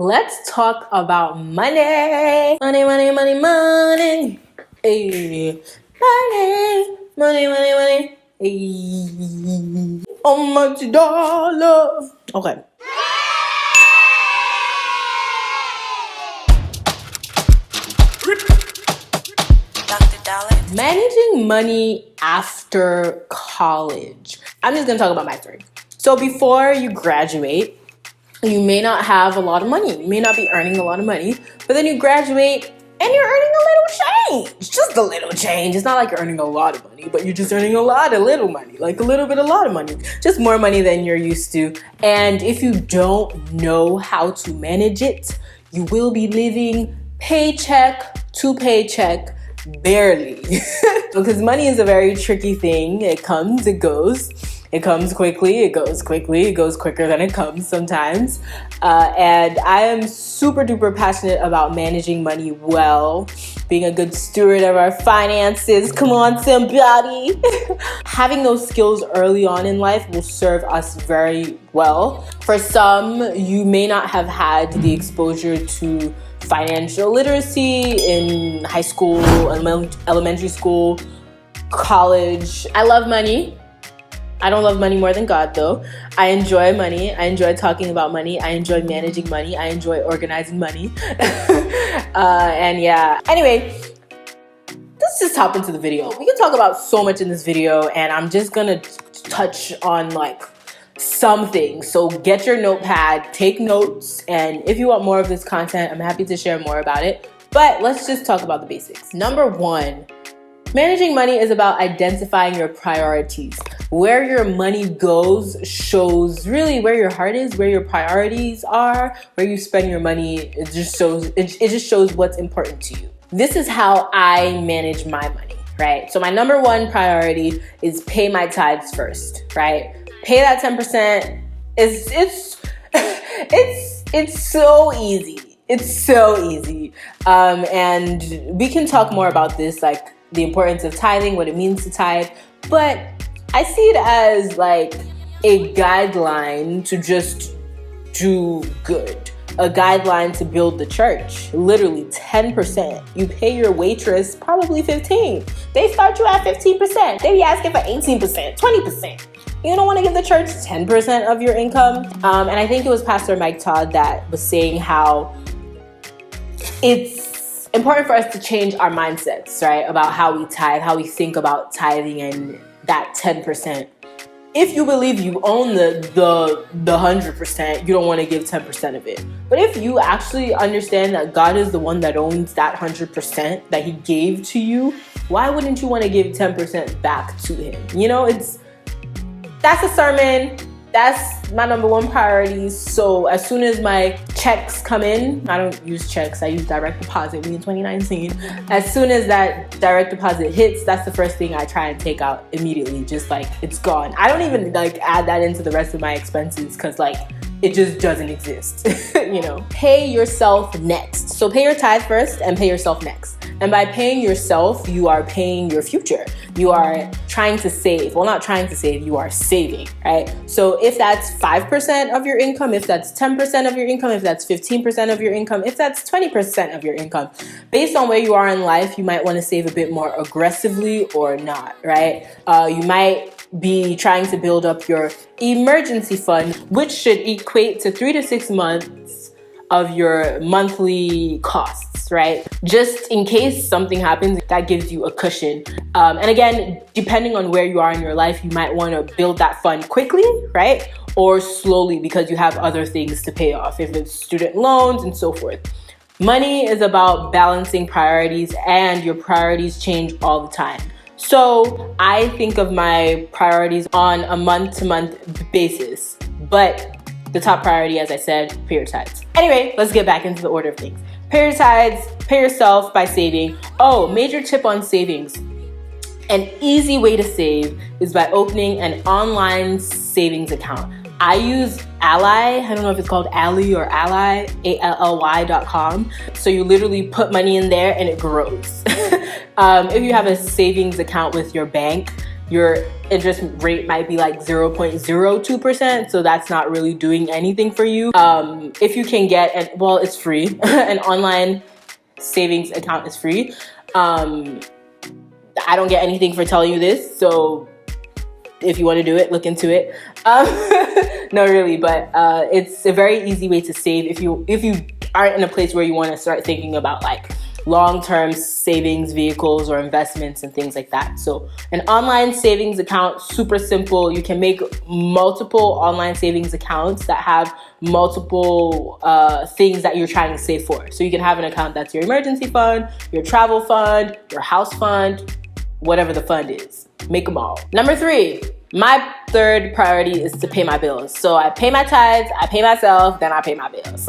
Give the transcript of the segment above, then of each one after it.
Let's talk about money. Money, money, money, money. Hey. Money, money, money, money. Hey. How much dollar? Okay. Managing money after college. I'm just gonna talk about my story. So before you graduate, you may not have a lot of money. You may not be earning a lot of money, but then you graduate and you're earning a little change. Just a little change. It's not like you're earning a lot of money, but you're just earning a lot of little money. Like a little bit, a lot of money. Just more money than you're used to. And if you don't know how to manage it, you will be living paycheck to paycheck, barely. Because money is a very tricky thing. It comes, it goes. It comes quickly, it goes quickly, it goes quicker than it comes sometimes. And I am super duper passionate about managing money well, being a good steward of our finances. Come on, somebody. Having those skills early on in life will serve us very well. For some, you may not have had the exposure to financial literacy in high school, elementary school, college. I love money. I don't love money more than God, though. I enjoy money. I enjoy talking about money. I enjoy managing money. I enjoy organizing money. And yeah. Anyway, let's just hop into the video. We can talk about so much in this video, and I'm just gonna touch on like some things. So get your notepad, take notes, and if you want more of this content, I'm happy to share more about it. But let's just talk about the basics. Number one, managing money is about identifying your priorities. Where your money goes shows really where your heart is, where your priorities are, where you spend your money. It just shows what's important to you. This is how I manage my money, right? So my number one priority is pay my tithes first, right? Pay that 10%. It's so easy. It's so easy. And we can talk more about this, like the importance of tithing, what it means to tithe, but I see it as like a guideline to just do good, a guideline to build the church. Literally 10%. You pay your waitress probably 15%. They start you at 15%. They be asking for 18%, 20%. You don't want to give the church 10% of your income. And I think it was Pastor Mike Todd that was saying how it's important for us to change our mindsets, right? About how we tithe, how we think about tithing and that 10%. If you believe you own the 100%, you don't want to give 10% of it. But if you actually understand that God is the one that owns that 100% that he gave to you, why wouldn't you want to give 10% back to him? You know, that's a sermon. That's my number one priority. So as soon as my checks come in, I don't use checks, I use direct deposit. We in 2019. As soon as that direct deposit hits, that's the first thing I try and take out immediately. Just like it's gone. I don't even like add that into the rest of my expenses because like it just doesn't exist. You know, pay yourself next. So pay your tithe first and pay yourself next. And by paying yourself, you are paying your future. You are trying to save. Well, not trying to save, you are saving, right? So if that's 5% of your income, if that's 10% of your income, if that's 15% of your income, if that's 20% of your income, based on where you are in life, you might want to save a bit more aggressively or not, right? You might be trying to build up your emergency fund, which should equate to 3 to 6 months of your monthly costs, right? Just in case something happens, that gives you a cushion. And again, depending on where you are in your life, you might want to build that fund quickly, right? Or slowly because you have other things to pay off, if it's student loans and so forth. Money is about balancing priorities, and your priorities change all the time. So I think of my priorities on a month-to-month basis, but the top priority, as I said, pay your tithes. Anyway, let's get back into the order of things. Pay your tithes, pay yourself by saving. Oh, major tip on savings. An easy way to save is by opening an online savings account. I use Ally. I don't know if it's called Ally or Ally, ALLY.com. So you literally put money in there and it grows. If you have a savings account with your bank, your interest rate might be like 0.02%, so that's not really doing anything for you. If you can get, it's free. An online savings account is free. I don't get anything for telling you this, so if you want to do it, look into it. No, really, but it's a very easy way to save if you aren't in a place where you want to start thinking about like long-term savings vehicles or investments and things like that. So an online savings account, super simple. You can make multiple online savings accounts that have multiple things that you're trying to save for. So you can have an account that's your emergency fund, your travel fund, your house fund, whatever the fund is. Make them all. Number 3, my third priority is to pay my bills. So I pay my tithes, I pay myself, then I pay my bills.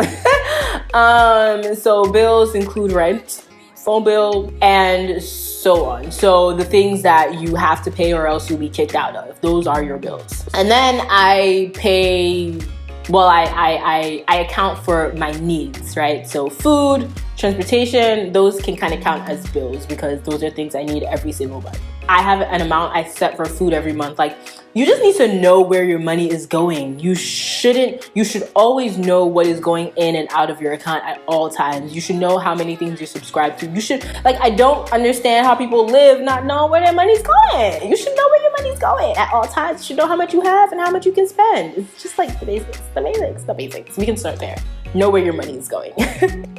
So bills include rent, phone bill, and so on. So the things that you have to pay or else you'll be kicked out of, those are your bills. And then I pay, I account for my needs, right? So food, transportation, those can kind of count as bills because those are things I need every single month. I have an amount I set for food every month. Like, you just need to know where your money is going. You should always know what is going in and out of your account at all times. You should know how many things you're subscribed to. You should, I don't understand how people live not knowing where their money's going. You should know where your money's going at all times. You should know how much you have and how much you can spend. It's just like the basics. We can start there. Know where your money is going.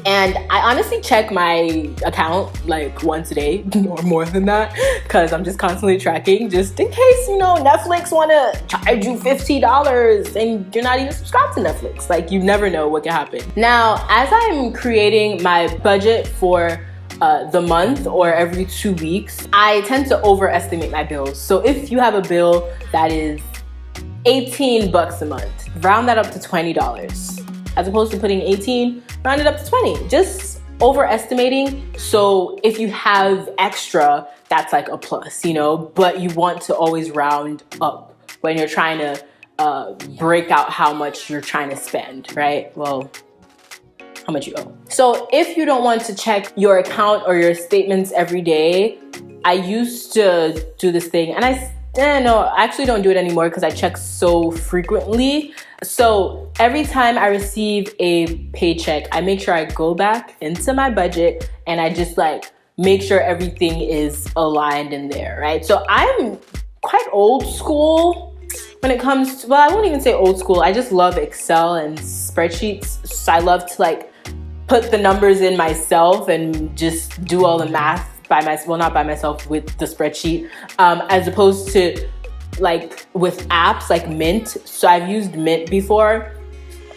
And I honestly check my account like once a day or more than that because I'm just constantly tracking just in case, Netflix want to charge you $50 and you're not even subscribed to Netflix. Like, you never know what can happen. Now, as I'm creating my budget for the month or every 2 weeks, I tend to overestimate my bills. So if you have a bill that is $18 a month, round that up to $20. As opposed to putting 18, round it up to 20. Just overestimating. So if you have extra, that's like a plus, but you want to always round up when you're trying to break out how much you're trying to spend, right? Well, how much you owe. So if you don't want to check your account or your statements every day, I used to do this thing, and I actually don't do it anymore because I check so frequently. So every time I receive a paycheck, I make sure I go back into my budget and I just make sure everything is aligned in there, right? So I'm quite old school when it comes to, I won't even say old school. I just love Excel and spreadsheets. So I love to put the numbers in myself and just do all the math by myself. Well, not by myself, with the spreadsheet, as opposed to with apps like Mint. So I've used Mint before,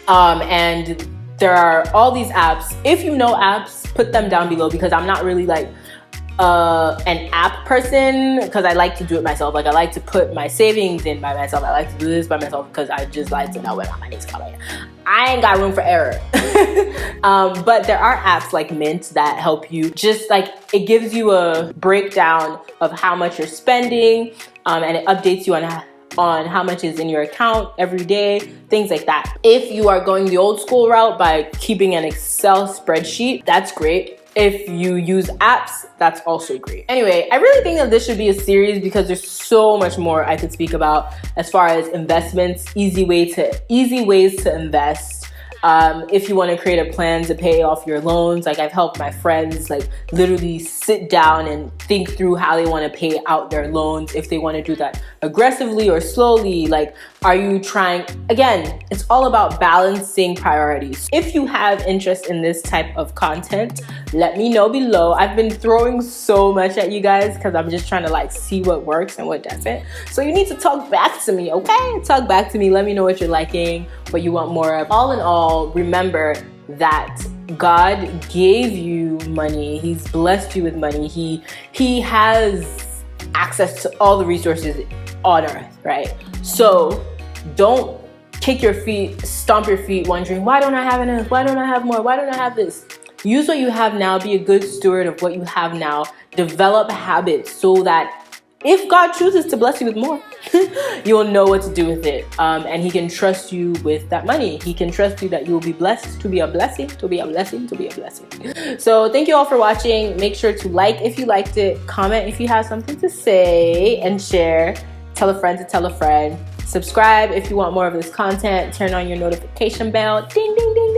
and there are all these apps. If you know apps, put them down below because I'm not really an app person because I like to do it myself. I like to put my savings in by myself. I like to do this by myself because I just like to know where my money's going. I ain't got room for error. But there are apps like Mint that help you. Just it gives you a breakdown of how much you're spending, and it updates you on how much is in your account every day, things like that. If you are going the old school route by keeping an Excel spreadsheet, that's great. If you use apps, that's also great. Anyway, I really think that this should be a series because there's so much more I could speak about as far as investments, easy ways to invest. If you want to create a plan to pay off your loans, I've helped my friends literally sit down and think through how they want to pay out their loans, if they want to do that aggressively or slowly. Are you trying, again, it's all about balancing priorities. If you have interest in this type of content, let me know below. I've been throwing so much at you guys because I'm just trying to see what works and what doesn't. So you need to talk back to me, okay? Talk back to me. Let me know what you're liking, what you want more of. All in all, remember that God gave you money. He's blessed you with money. He has access to all the resources on earth, right? So don't kick your feet, stomp your feet, wondering, why don't I have enough? Why don't I have more? Why don't I have this? Use what you have now. Be a good steward of what you have now. Develop habits so that if God chooses to bless you with more, you'll know what to do with it. And he can trust you with that money. He can trust you that you will be blessed to be a blessing, to be a blessing, to be a blessing. So thank you all for watching. Make sure to like if you liked it, comment if you have something to say, and share. Tell a friend to tell a friend. Subscribe if you want more of this content. Turn on your notification bell. Ding, ding, ding.